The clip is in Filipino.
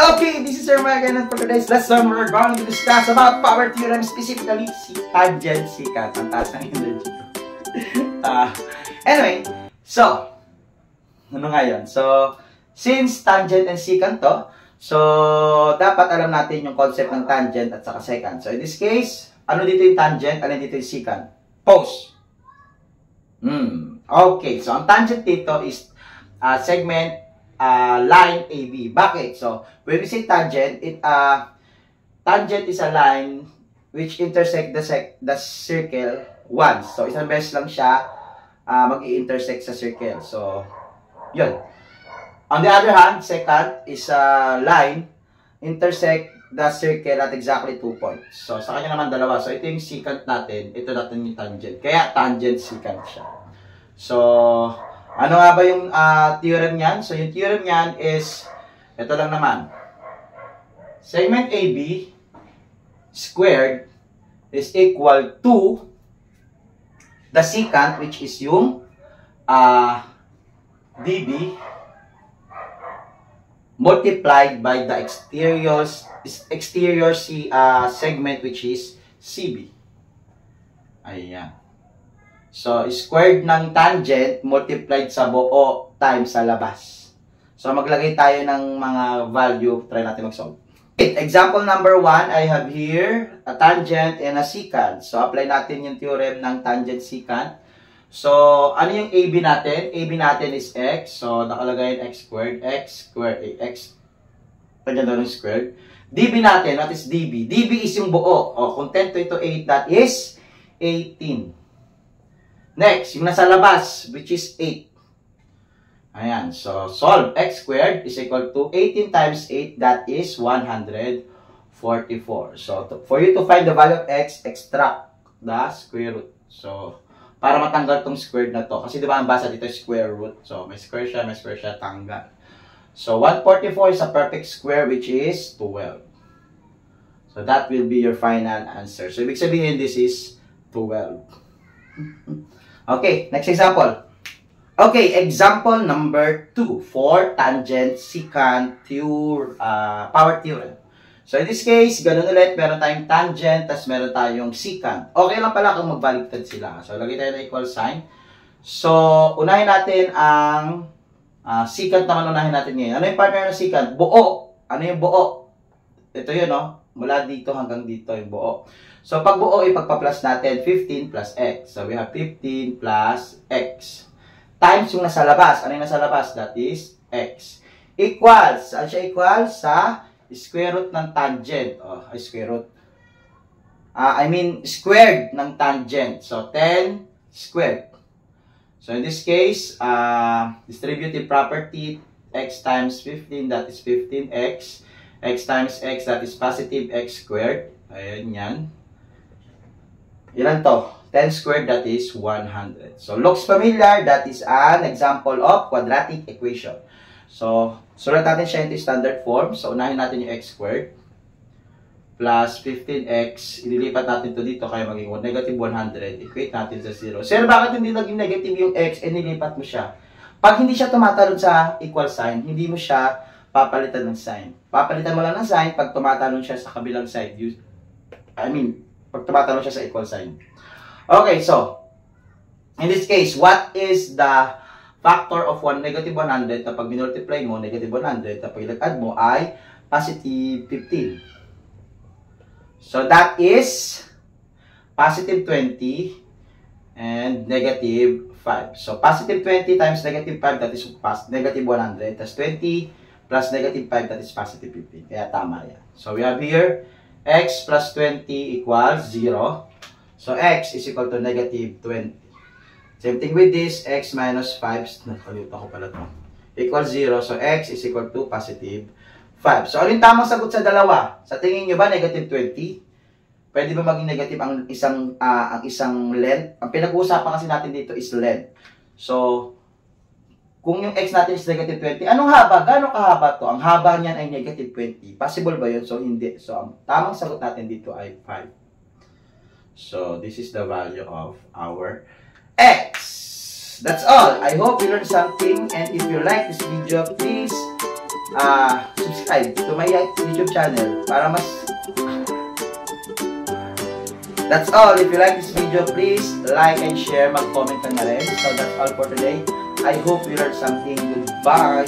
Okay, this is Sir Mike, and for today's lesson, we're going to discuss about power theorem, specifically si tangent secant. Ang taas ng energy. Anyway, so, ano nga yun? So, since tangent and secant to, so, dapat alam natin yung concept ng tangent at saka secant. So, in this case, ano dito yung tangent, ano dito yung secant? Pose. Okay, so ang tangent dito is segment line AB. Bakit? So, when we say tangent, tangent is a line which intersect the circle once. So, isang beses lang siya mag-i-intersect sa circle. So, yun. On the other hand, secant is a line intersect the circle at exactly 2 points. So, sa kanya naman dalawa. So, ito yung secant natin. Ito natin yung tangent. Kaya, tangent secant siya. So, ano nga ba yung theorem niyan? So, yung theorem niyan is, ito lang naman. Segment AB squared is equal to the secant, which is yung DB multiplied by the exterior segment, which is CB. Ayan. So, squared ng tangent multiplied sa buo times sa labas. So, maglagay tayo ng mga value. Try natin mag-solve. Example number 1, I have here a tangent and a secant. So, apply natin yung theorem ng tangent secant. So, ano yung AB natin? AB natin is x. So, nakalagay yung x squared, x. Pagyan doon yung squared. DB natin, what is DB? DB is yung buo. O, kung 10 to 8, that is 18. Next, yung nasa labas, which is 8. Ayan, so, solve. X squared is equal to 18 times 8, that is 144. So, for you to find the value of x, extract the square root. So, para matanggal tong squared na to. Kasi di ba ang basa dito square root. So, may square siya, tanggal. So, 144 is a perfect square, which is 12. So, that will be your final answer. So, ibig sabihin, this is 12. Okay, next example. Okay, example number 2 for tangent secant power theorem. So, in this case, ganun ulit, meron tayong tangent, tas meron tayong secant. Okay lang pala kung magbaligtad sila. So, lagay tayo na equal sign. So, unahin natin ang secant naman unahin natin ngayon. Ano yung partner ng secant? Buo. Ano yung buo? Ito yun, no? Mula dito hanggang dito yung buo. So, pag buo, ipagpa-plus natin 15 plus x. So, we have 15 plus x. Times yung nasa labas. Ano yung nasa labas? That is x. Equals. Saan siya equals? Sa square root ng tangent. Square root. Squared ng tangent. So, 10 squared. So, in this case, distributive property, x times 15, that is 15x. X times x, that is positive x squared. Ayan yan. Ilan to? 10 squared, that is 100. So, looks familiar. That is an example of quadratic equation. So, sulat natin siya into standard form. So, unahin natin yung x squared plus 15x. Ililipat natin to dito kaya maging negative 100. Equate natin sa 0. Sir, bakit hindi naging negative yung x and nilipat mo siya? Pag hindi siya tumatalon sa equal sign, hindi mo siya papalitan ng sign. Papalitan mo lang ng sign pag tumatalon siya sa kabilang side. Pag tumatalon siya sa equal sign. Okay, so, in this case, what is the factor of negative 100? Kapag minultiply mo, negative 100. Kapag ilag-add mo ay positive 15. So, that is positive 20 and negative 5. So, positive 20 times negative 5, that is negative 100. That's 20 plus negative 5, that is positive 15. Kaya tama yan. So, we have here x plus 20 equals 0. So, x is equal to negative 20. Same thing with this, x minus 5, nakalimutan ko pala ito, equals 0. So, x is equal to positive 5. So, alin tamang sagot sa dalawa? Sa tingin nyo ba, negative 20? Pwede ba maging negative ang isang length? Ang pinag-uusapan kasi natin dito is length. So, kung yung x natin is negative 20, anong haba? Gano'ng kahaba to? Ang haba niyan ay negative 20. Possible ba yun? So, hindi. So, ang tamang sagot natin dito ay 5. So, this is the value of our x. That's all. I hope you learned something. And if you like this video, please subscribe to my YouTube channel para mas... That's all. If you like this video, please like and share. Mag-comment ka na rin. So that's all for today. I hope you learned something. Goodbye.